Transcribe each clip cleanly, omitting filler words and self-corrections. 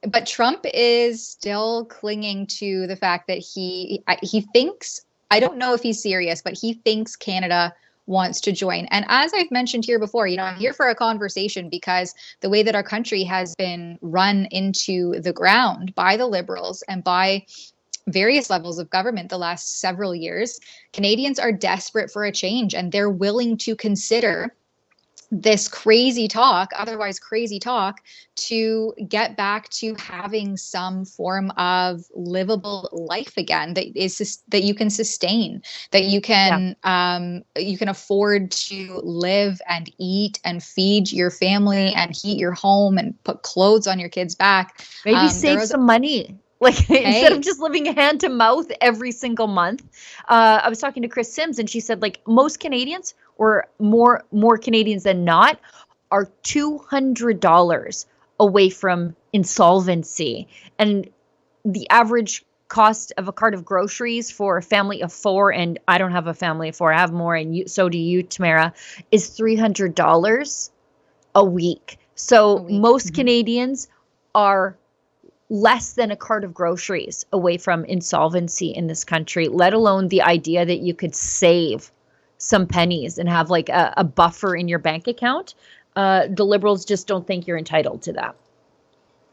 But Trump is still clinging to the fact that he thinks, I don't know if he's serious, but he thinks Canada wants to join. And as I've mentioned here before, I'm here for a conversation because the way that our country has been run into the ground by the Liberals and by various levels of government the last several years, Canadians are desperate for a change, and they're willing to consider this crazy talk, otherwise crazy talk, to get back to having some form of livable life again that you can sustain, that you can afford to live and eat and feed your family and heat your home and put clothes on your kids' back. Maybe save some money. Like instead of just living hand to mouth every single month. I was talking to Chris Sims and she said like most Canadians, or more Canadians than not, are $200 away from insolvency. And the average cost of a cart of groceries for a family of 4, and I don't have a family of 4, I have more, and so do you, Tamara, is $300 a week. So most Canadians are less than a cart of groceries away from insolvency in this country, let alone the idea that you could save some pennies and have like a buffer in your bank account. The Liberals just don't think you're entitled to that.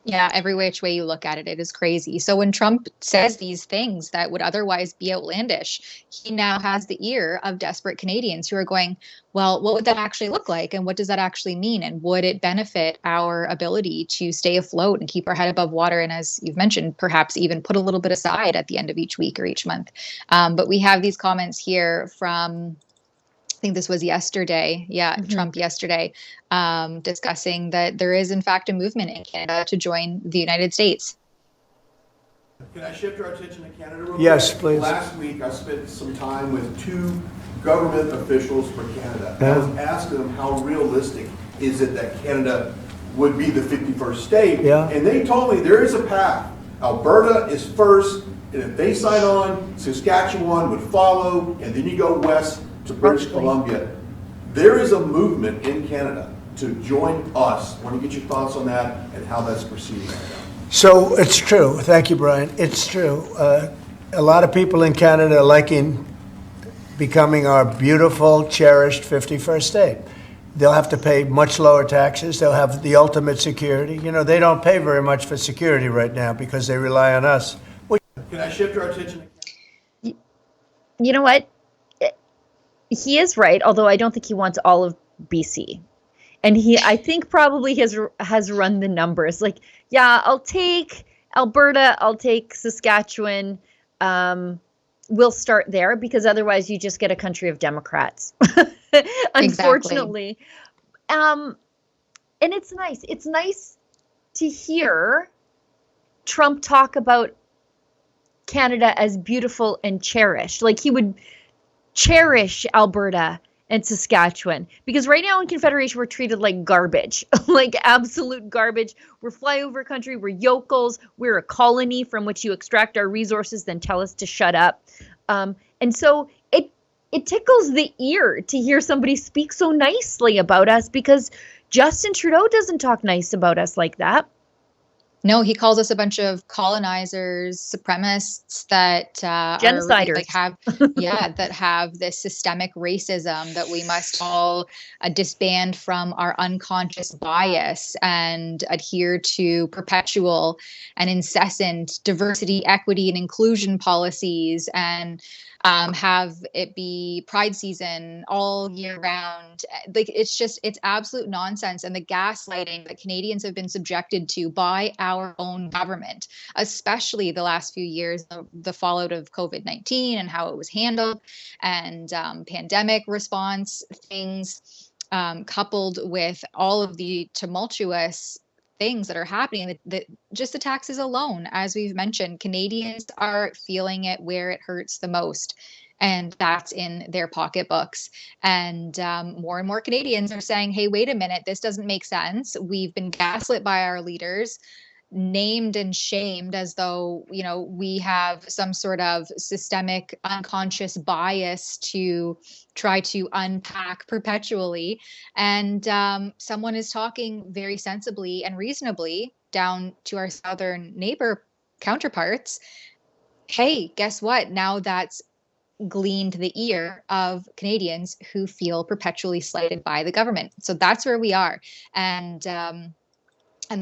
Yeah, every which way you look at it, it is crazy. So when Trump says these things that would otherwise be outlandish, he now has the ear of desperate Canadians who are going, well, what would that actually look like? And what does that actually mean? And would it benefit our ability to stay afloat and keep our head above water? And as you've mentioned, perhaps even put a little bit aside at the end of each week or each month. But we have these comments here from, I think this was yesterday. Yeah, Trump yesterday, discussing that there is, in fact, a movement in Canada to join the United States. Can I shift our attention to Canada real Yes, quick? please. Last week, I spent some time with 2 government officials for Canada. I was asking them how realistic is it that Canada would be the 51st state? Yeah. And they told me there is a path. Alberta is first, and if they sign on, Saskatchewan would follow, and then you go west to British Columbia. There is a movement in Canada to join us. I want to get your thoughts on that and how that's proceeding right now. So it's true. Thank you, Brian. It's true. A lot of people in Canada are liking becoming our beautiful, cherished 51st state. They'll have to pay much lower taxes. They'll have the ultimate security. They don't pay very much for security right now because they rely on us. Can I shift our attention to You know what? He is right, although I don't think he wants all of BC. And I think probably has run the numbers. Like, yeah, I'll take Alberta, I'll take Saskatchewan. We'll start there because otherwise you just get a country of Democrats, unfortunately. And it's nice. It's nice to hear Trump talk about Canada as beautiful and cherished. Like he would cherish Alberta and Saskatchewan, because right now in Confederation we're treated like garbage, like absolute garbage. We're flyover country, we're yokels, we're a colony from which you extract our resources, then tell us to shut up. And so it tickles the ear to hear somebody speak so nicely about us, because Justin Trudeau doesn't talk nice about us like that. No, he calls us a bunch of colonizers, supremacists that genociders, that have this systemic racism that we must all disband from our unconscious bias and adhere to perpetual and incessant diversity, equity, and inclusion policies, and have it be Pride season all year round. Like it's absolute nonsense. And the gaslighting that Canadians have been subjected to by our own government, especially the last few years, the fallout of COVID-19 and how it was handled, and pandemic response things, coupled with all of the tumultuous things that are happening, that just the taxes alone, as we've mentioned, Canadians are feeling it where it hurts the most, and that's in their pocketbooks. And more Canadians are saying, hey, wait a minute, this doesn't make sense. We've been gaslit by our leaders, named and shamed as though, we have some sort of systemic unconscious bias to try to unpack perpetually. And someone is talking very sensibly and reasonably down to our southern neighbor counterparts, hey, guess what? Now that's gleaned the ear of Canadians who feel perpetually slighted by the government. So that's where we are. And then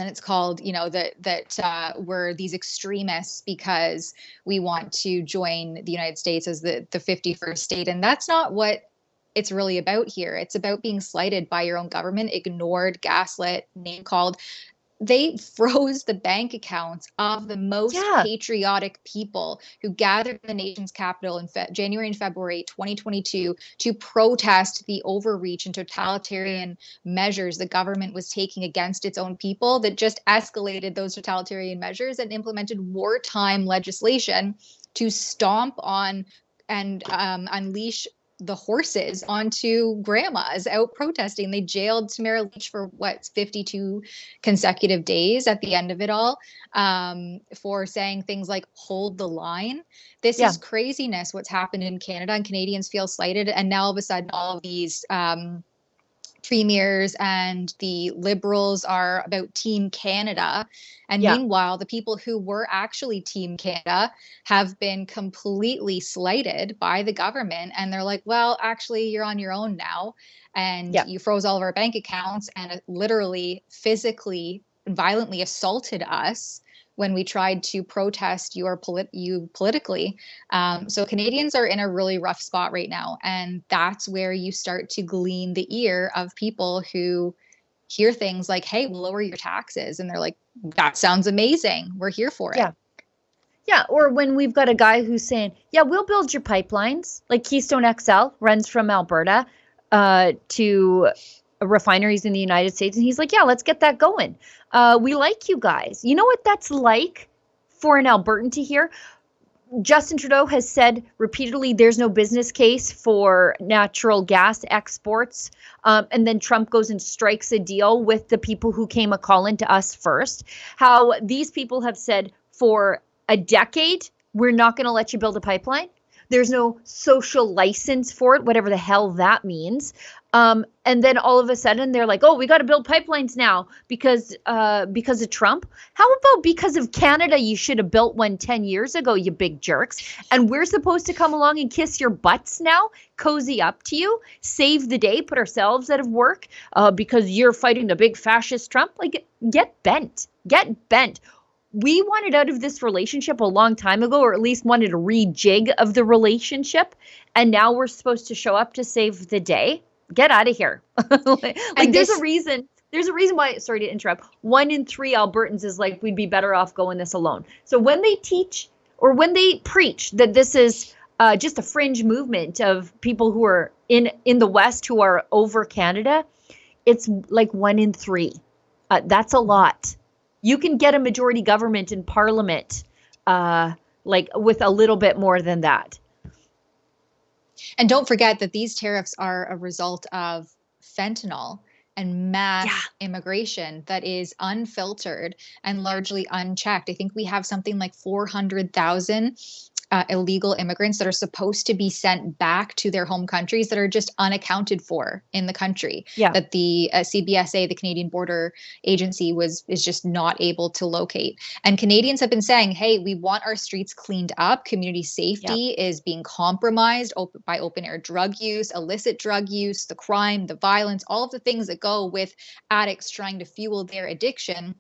it's called, that we're these extremists because we want to join the United States as the 51st state. And that's not what it's really about here. It's about being slighted by your own government, ignored, gaslit, name called. They froze the bank accounts of the most patriotic people who gathered in the nation's capital in January and February 2022 to protest the overreach and totalitarian measures the government was taking against its own people, that just escalated those totalitarian measures and implemented wartime legislation to stomp on and unleash the horses onto grandmas out protesting. They jailed Tamara Leach for 52 consecutive days at the end of it all, for saying things like hold the line. This is craziness what's happened in Canada, and Canadians feel slighted. And now all of a sudden all of these premiers and the Liberals are about Team Canada. And meanwhile, the people who were actually Team Canada have been completely slighted by the government. And they're like, well, actually, you're on your own now. And you froze all of our bank accounts and literally physically and violently assaulted us when we tried to protest you politically. So Canadians are in a really rough spot right now. And that's where you start to glean the ear of people who hear things like, hey, we'll lower your taxes. And they're like, that sounds amazing. We're here for it. Yeah. Or when we've got a guy who's saying, yeah, we'll build your pipelines. Like Keystone XL runs from Alberta to refineries in the United States. And he's like, yeah, let's get that going. We like you guys. You know what that's like for an Albertan to hear? Justin Trudeau has said repeatedly there's no business case for natural gas exports. And then Trump goes and strikes a deal with the people who came a-calling to us first. How these people have said for a decade, we're not going to let you build a pipeline. There's no social license for it, whatever the hell that means. And then all of a sudden they're like, oh, we got to build pipelines now because of Trump. How about because of Canada? You should have built one 10 years ago, you big jerks. And we're supposed to come along and kiss your butts now, cozy up to you, save the day, put ourselves out of work because you're fighting the big fascist Trump. Like, get bent. We wanted out of this relationship a long time ago, or at least wanted a rejig of the relationship. And now we're supposed to show up to save the day. Get out of here. There's a reason why, sorry to interrupt, 1 in 3 Albertans is like, we'd be better off going this alone. So when they teach or when they preach that this is just a fringe movement of people who are in the West who are over Canada, it's like 1 in 3. That's a lot. You can get a majority government in Parliament with a little bit more than that. And don't forget that these tariffs are a result of fentanyl and mass immigration that is unfiltered and largely unchecked. I think we have something like 400,000 illegal immigrants that are supposed to be sent back to their home countries that are just unaccounted for in the country. That the CBSA, the Canadian Border Agency, is just not able to locate. And Canadians have been saying, hey, we want our streets cleaned up. Community safety is being compromised by open air drug use, illicit drug use, the crime, the violence, all of the things that go with addicts trying to fuel their addiction,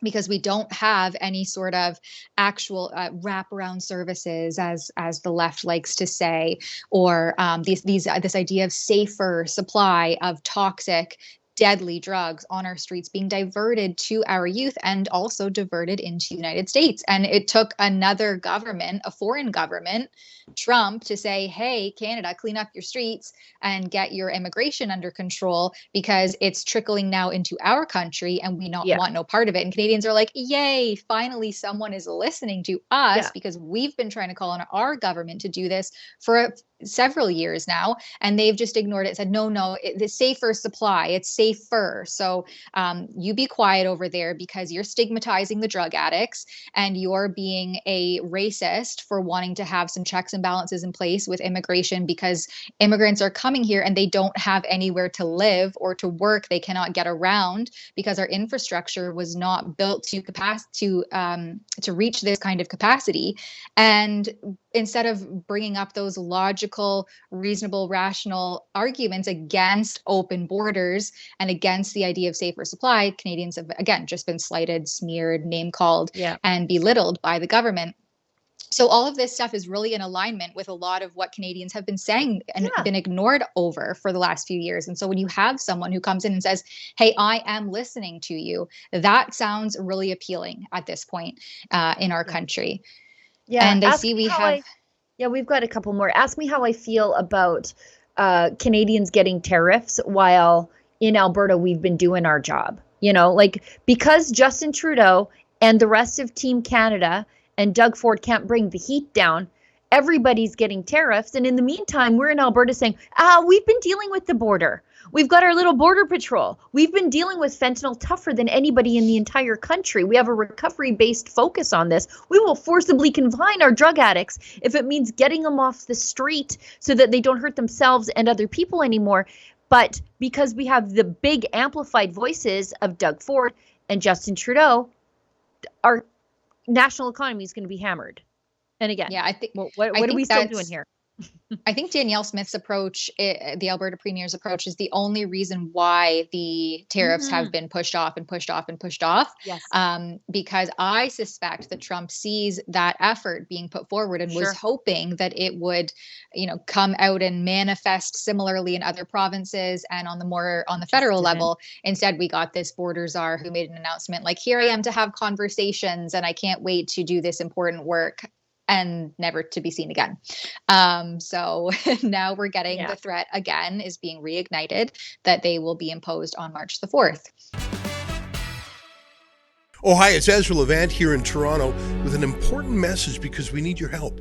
because we don't have any sort of actual wraparound services, as the left likes to say, or this idea of safer supply of toxic, deadly drugs on our streets being diverted to our youth and also diverted into the United States. And it took another government, a foreign government, Trump, to say, hey, Canada, clean up your streets and get your immigration under control, because it's trickling now into our country and we want no part of it. And Canadians are like, yay, finally someone is listening to us, because we've been trying to call on our government to do this for several years now, and they've just ignored it, said, no, it's safer supply, it's safer. So you be quiet over there because you're stigmatizing the drug addicts and you're being a racist for wanting to have some checks and balances in place with immigration, because immigrants are coming here and they don't have anywhere to live or to work. They cannot get around because our infrastructure was not built to reach this kind of capacity. And instead of bringing up those logical, reasonable, rational arguments against open borders and against the idea of safer supply, Canadians have, again, just been slighted, smeared, name-called, and belittled by the government. So all of this stuff is really in alignment with a lot of what Canadians have been saying and been ignored over for the last few years. And so when you have someone who comes in and says, hey, I am listening to you, that sounds really appealing at this point in our country. Yeah, and I see we've got a couple more. Ask me how I feel about Canadians getting tariffs while in Alberta we've been doing our job. You know, like, because Justin Trudeau and the rest of Team Canada and Doug Ford can't bring the heat down, everybody's getting tariffs. And in the meantime, we're in Alberta saying, we've been dealing with the border. We've got our little border patrol. We've been dealing with fentanyl tougher than anybody in the entire country. We have a recovery-based focus on this. We will forcibly confine our drug addicts if it means getting them off the street so that they don't hurt themselves and other people anymore. But because we have the big amplified voices of Doug Ford and Justin Trudeau, our national economy is going to be hammered. And again, I think what are we still doing here? I think Danielle Smith's approach, the Alberta Premier's approach, is the only reason why the tariffs have been pushed off and pushed off and pushed off. Yes. Because I suspect that Trump sees that effort being put forward and was hoping that it would, come out and manifest similarly in other provinces and on the federal level. Instead, we got this border czar who made an announcement like, here I am to have conversations and I can't wait to do this important work, and never to be seen again. So now we're getting the threat again is being reignited that they will be imposed on March the 4th. Oh, hi, it's Ezra Levant here in Toronto with an important message because we need your help.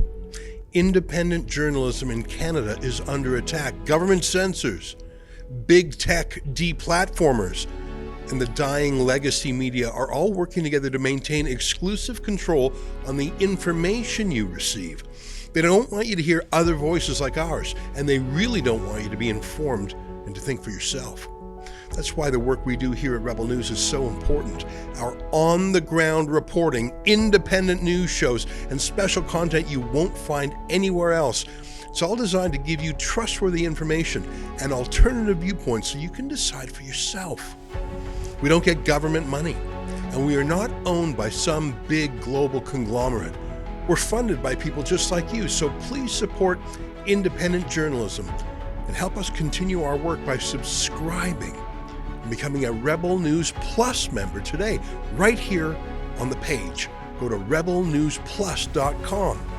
Independent journalism in Canada is under attack. Government censors, big tech deplatformers, and the dying legacy media are all working together to maintain exclusive control on the information you receive. They don't want you to hear other voices like ours, and they really don't want you to be informed and to think for yourself. That's why the work we do here at Rebel News is so important. Our on-the-ground reporting, independent news shows, and special content you won't find anywhere else. It's all designed to give you trustworthy information and alternative viewpoints so you can decide for yourself. We don't get government money, and we are not owned by some big global conglomerate. We're funded by people just like you, so please support independent journalism and help us continue our work by subscribing and becoming a Rebel News Plus member today, right here on the page. Go to rebelnewsplus.com.